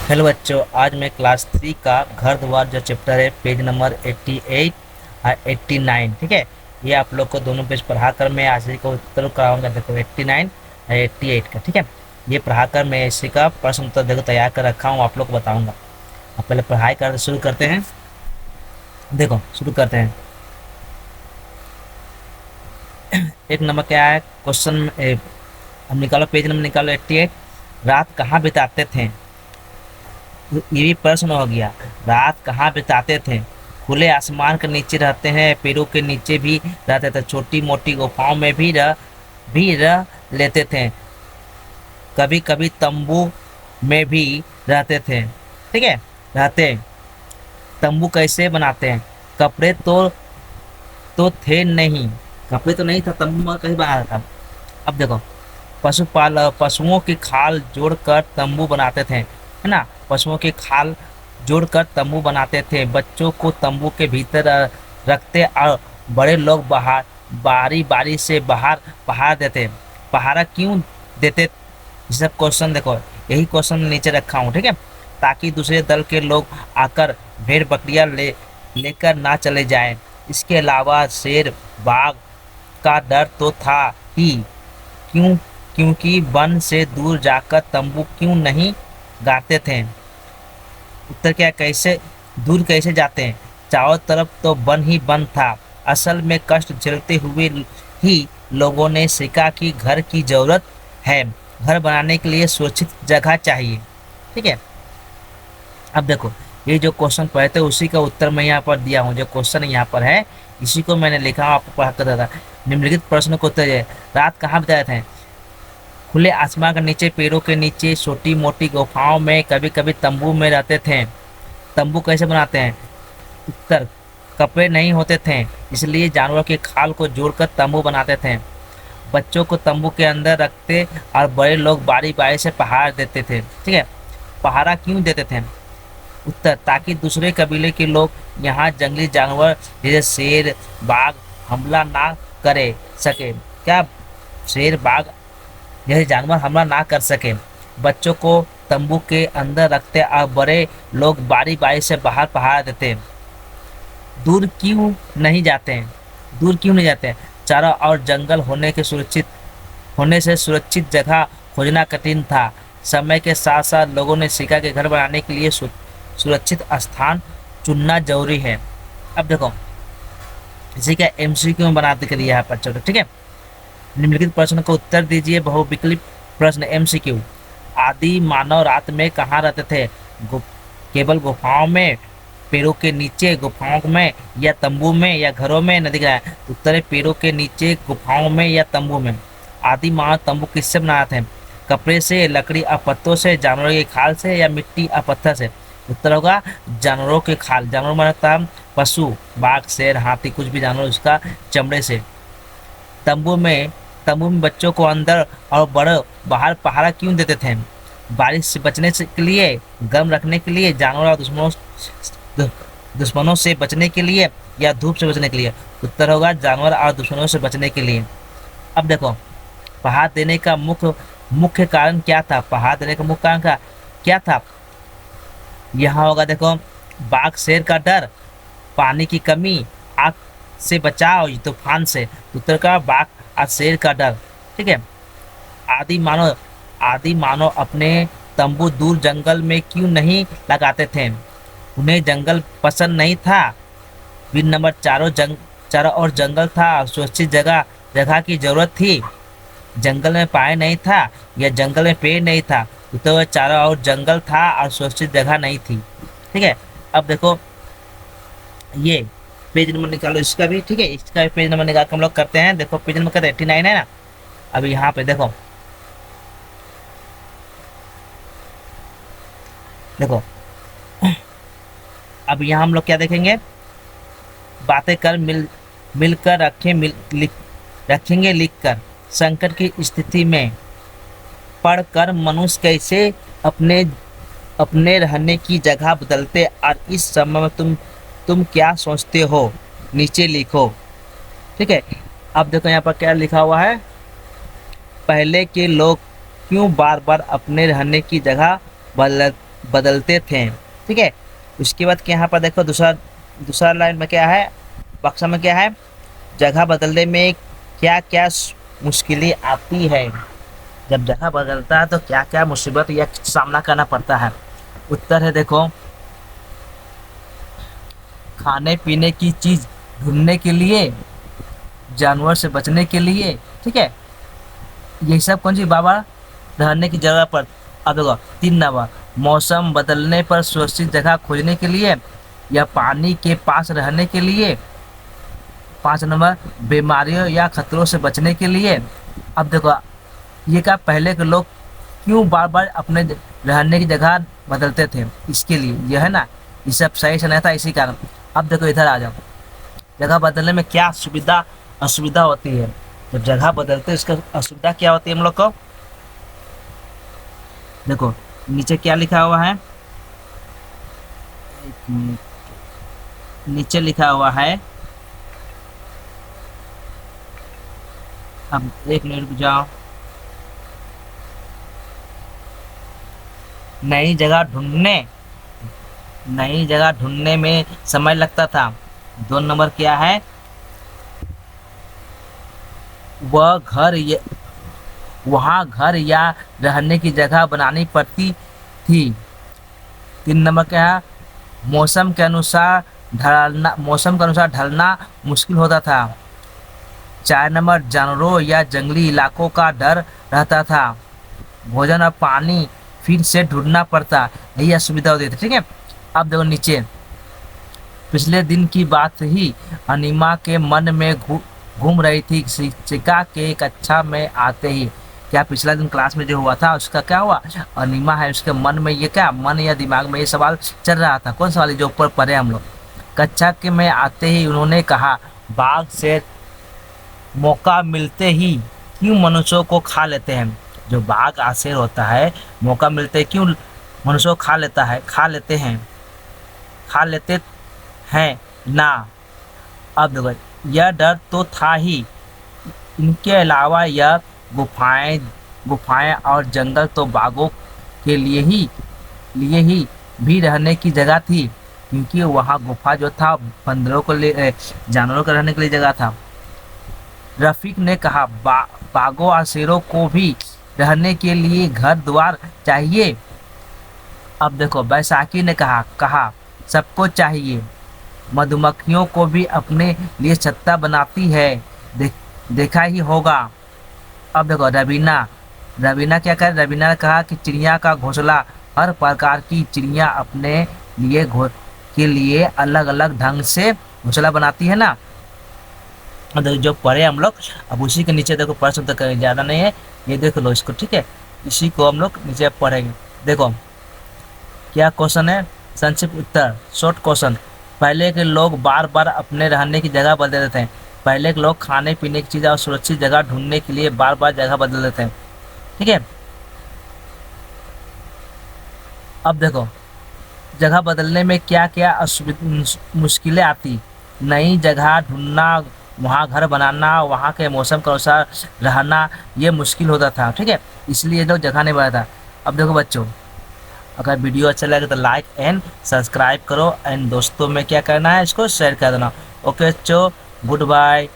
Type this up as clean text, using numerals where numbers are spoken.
Hello बच्चों, आज मैं क्लास 3 का घर द्वार जो चैप्टर है पेज नंबर 88 और 89, ठीक है। ये आप लोग को दोनों पेज पढ़ा कर मैं आज का उत्तर कराऊंगा। देखो 89 और 88 का, ठीक है। ये पढ़ा कर मैं इसी का प्रश्न उत्तर देखो तैयार कर रखा हूँ, आप लोग को बताऊंगा। अब पहले पढ़ाई कर शुरू करते हैं। देखो शुरू करते हैं। एक नंबर क्या है क्वेश्चन, हम निकालो पेज नंबर, निकालो 88। रात कहाँ बिताते थे? ये भी प्रश्न हो गया। रात कहाँ बिताते थे? खुले आसमान के नीचे रहते हैं, पेड़ों के नीचे भी रहते थे, छोटी मोटी गुफाओं में भी रह लेते थे, कभी कभी तंबू में भी रहते थे, ठीक है। रहते तंबू कैसे बनाते हैं? कपड़े तो थे नहीं, कपड़े तो नहीं था, तंबू में कैसे बना था? अब देखो, पशुओं की खाल जोड़कर तंबू बनाते थे, है ना। पशुओं की खाल जोड़कर तंबू बनाते थे, बच्चों को तंबू के भीतर रखते और बड़े लोग बाहर बारी बारी से बाहर पहारा देते। पहारा क्यों देते? ये सब क्वेश्चन देखो, यही क्वेश्चन नीचे रखा हूँ, ठीक है। ताकि दूसरे दल के लोग आकर भेड़ बकरियां लेकर ना चले जाएं। इसके अलावा शेर बाघ का डर तो था ही। क्यों? क्योंकि वन से दूर जाकर तंबू क्यों नहीं गाड़ते थे? उत्तर क्या, कैसे दूर कैसे जाते हैं? चारों तरफ तो वन ही वन था। असल में कष्ट झेलते हुए ही लोगों ने सीखा कि घर की जरूरत है, घर बनाने के लिए सुरक्षित जगह चाहिए, ठीक है। अब देखो, ये जो क्वेश्चन पढ़े थे उसी का उत्तर मैं यहाँ पर दिया हूँ। जो क्वेश्चन यहाँ पर है इसी को मैंने लिखा, आपको पढ़ा कर था। निम्नलिखित प्रश्न को उत्तर है। रात कहाँ बिताए थे? खुले आसमान के नीचे, पेड़ों के नीचे, छोटी मोटी गुफाओं में, कभी कभी तंबू में रहते थे। तंबू कैसे बनाते हैं? उत्तर, कपड़े नहीं होते थे, इसलिए जानवरों की खाल को जोड़कर तंबू बनाते थे। बच्चों को तंबू के अंदर रखते और बड़े लोग बारी बारी से पहारा देते थे, ठीक है। पहारा क्यों देते थे? उत्तर, ताकि दूसरे कबीले के लोग यहाँ जंगली जानवर जैसे शेर बाघ हमला ना करे सके। क्या? शेर बाघ जैसे जानवर हमला ना कर सके। बच्चों को तंबू के अंदर रखते और बड़े लोग बारी बारी से बाहर पहारा देते। दूर क्यों नहीं जाते हैं? दूर क्यों नहीं जाते हैं? चारों ओर जंगल होने से सुरक्षित जगह खोजना कठिन था। समय के साथ साथ लोगों ने सीखा कि घर बनाने के लिए सुरक्षित स्थान चुनना जरूरी है। अब देखो, इसी का एमसीक्यू बना के दिया है बच्चों को, ठीक है। निम्नलिखित प्रश्न को उत्तर दीजिए। बहुविकल्प प्रश्न, एमसीक्यू। आदि मानव रात में कहाँ रहते थे? केवल गुफाओं में, पेड़ों के नीचे, गुफाओं में या तंबू में या घरों में? नदी का उत्तर है पेड़ों के नीचे, गुफाओं में या तंबू में। आदि मानव तंबू किससे बनाते थे? कपड़े से, लकड़ी और पत्तों से, जानवरों की खाल से या मिट्टी और पत्थर से? उत्तर होगा जानवरों के खाल। जानवर मानता पशु, बाघ शेर हाथी कुछ भी जानवर, उसका चमड़े से। तंबू में तंबू में बच्चों को अंदर और बड़े बाहर पहारा क्यों देते थे? बारिश से बचने के लिए, गर्म रखने के लिए, जानवर और दुश्मनों से बचने के लिए या धूप से बचने के लिए? उत्तर होगा जानवर और दुश्मनों से बचने के लिए। अब देखो, पहाड़ देने का मुख्य कारण क्या था? पहाड़ देने का मुख्य कारण क्या था? यहाँ होगा देखो, बाघ शेर का डर, पानी की कमी, आग से बचाव, तूफान से। उत्तर का बाघ और शेर का डर, ठीक है। आदि मानव आदि मानव अपने तंबू दूर जंगल में क्यों नहीं लगाते थे? उन्हें जंगल पसंद नहीं था। बिन नंबर चारों ओर जंगल था, सुरक्षित जगह की जरूरत थी। जंगल में पानी नहीं था या जंगल में पेड़ नहीं था? तो चारों ओर जंगल था और सुरक्षित जगह नहीं थी, ठीक है। अब देखो, ये पेज नंबर निकालो इसका भी, ठीक है। इसका भी पेज नंबर निकाल के हम लोग करते हैं। देखो पेज नंबर कहते 89 है ना। अभी यहाँ पे देखो, देखो अब यहाँ हम लोग क्या देखेंगे? बातें कर मिलकर रखेंगे लिखकर। संकट की स्थिति में पढ़कर मनुष्य कैसे अपने अपने रहने की जगह बदलते और इस समय में तुम क्या सोचते हो? नीचे लिखो, ठीक है। अब देखो यहाँ पर क्या लिखा हुआ है। पहले के लोग क्यों बार बार अपने रहने की जगह बदलते थे। ठीक है, उसके बाद यहाँ पर देखो दूसरा दूसरा लाइन में क्या है, बक्सा में क्या है, जगह बदलने में क्या क्या मुश्किलें आती है। जब जगह बदलता है तो क्या क्या मुसीबत या सामना करना पड़ता है। उत्तर है देखो, खाने पीने की चीज ढूंढने के लिए, जानवर से बचने के लिए। ठीक है, यही सब कौन सी बाबा, रहने की जगह पर। अब देखो 3 नंबर, मौसम बदलने पर सुरक्षित जगह खोजने के लिए या पानी के पास रहने के लिए। 5 नंबर, बीमारियों या खतरों से बचने के लिए। अब देखो ये क्या, पहले के लोग क्यों बार बार अपने रहने की जगह बदलते थे, इसके लिए यह है ना, ये सब सही से नहीं था इसी कारण। अब देखो इधर आ जाओ, जगह बदलने में क्या सुविधा असुविधा होती है। जब जगह बदलते हैं इसका असुविधा क्या होती है हम लोग को। देखो नीचे क्या लिखा हुआ है, एक मिनट, नीचे लिखा हुआ है, अब 1 मिनट रुक जाओ। नई जगह ढूंढने, नई जगह ढूंढने में समय लगता था। 2 नंबर क्या है, वह घर वहाँ घर या रहने की जगह बनानी पड़ती थी। 3 नंबर क्या है, मौसम के अनुसार ढलना मुश्किल होता था। 4 नंबर, जानवरों या जंगली इलाकों का डर रहता था। भोजन और पानी फिर से ढूंढना पड़ता, यही असुविधा होती थी। ठीक है, अब देखो नीचे, पिछले दिन की बात ही अनिमा के मन में घूम रही थी शिक्षिका के कक्षा में आते ही। क्या पिछला दिन क्लास में जो हुआ था उसका क्या हुआ, अनिमा है उसके मन में ये क्या, मन या दिमाग में ये सवाल चल रहा था। कौन सवाल, जो ऊपर पढ़े हम लोग। कक्षा के में आते ही उन्होंने कहा, बाघ से मौका मिलते ही क्यों मनुष्यों को खा लेते हैं। जो बाघ आशेर होता है, मौका मिलते ही क्यों मनुष्यों को खा लेता है, खा लेते हैं ना। अब देखो, यह डर तो था ही, इनके अलावा यह गुफाएं गुफाएं और जंगल तो बाघों के लिए ही भी रहने की जगह थी, क्योंकि वहाँ गुफा जो था बंदरों को लिए जानवरों के रहने के लिए जगह था। रफीक ने कहा, बाघों और शेरों को भी रहने के लिए घर द्वार चाहिए। अब देखो बैसाखी ने कहा सबको चाहिए, मधुमक्खियों को भी अपने लिए छत्ता बनाती है, देखा ही होगा। अब देखो रवीना क्या करे, रवीना ने कहा कि चिड़िया का घोंसला, हर प्रकार की चिड़िया अपने लिए अलग अलग ढंग से घोंसला बनाती है ना। जो पढ़े हम लोग, अब उसी के नीचे देखो प्रश्न तक ज़्यादा नहीं है, ये देख लो इसको। ठीक है, इसी को हम लोग नीचे पढ़ेंगे। देखो क्या क्वेश्चन है, संक्षिप्त उत्तर, शॉर्ट क्वेश्चन। पहले के लोग बार बार अपने रहने की जगह बदलते थे। पहले के लोग खाने पीने की चीज़ और सुरक्षित जगह ढूंढने के लिए बार बार जगह बदलते थे। ठीक है, अब देखो जगह बदलने में क्या क्या मुश्किलें आती। नई जगह ढूंढना, वहाँ घर बनाना, वहाँ के मौसम के अनुसार रहना, ये मुश्किल होता था। ठीक है, इसलिए लोग जगह नहीं बनाता था। अब देखो बच्चों, अगर वीडियो अच्छा लगे तो लाइक एंड सब्सक्राइब करो, एंड दोस्तों में क्या करना है, इसको शेयर कर देना। ओके बच्चों, गुड बाय।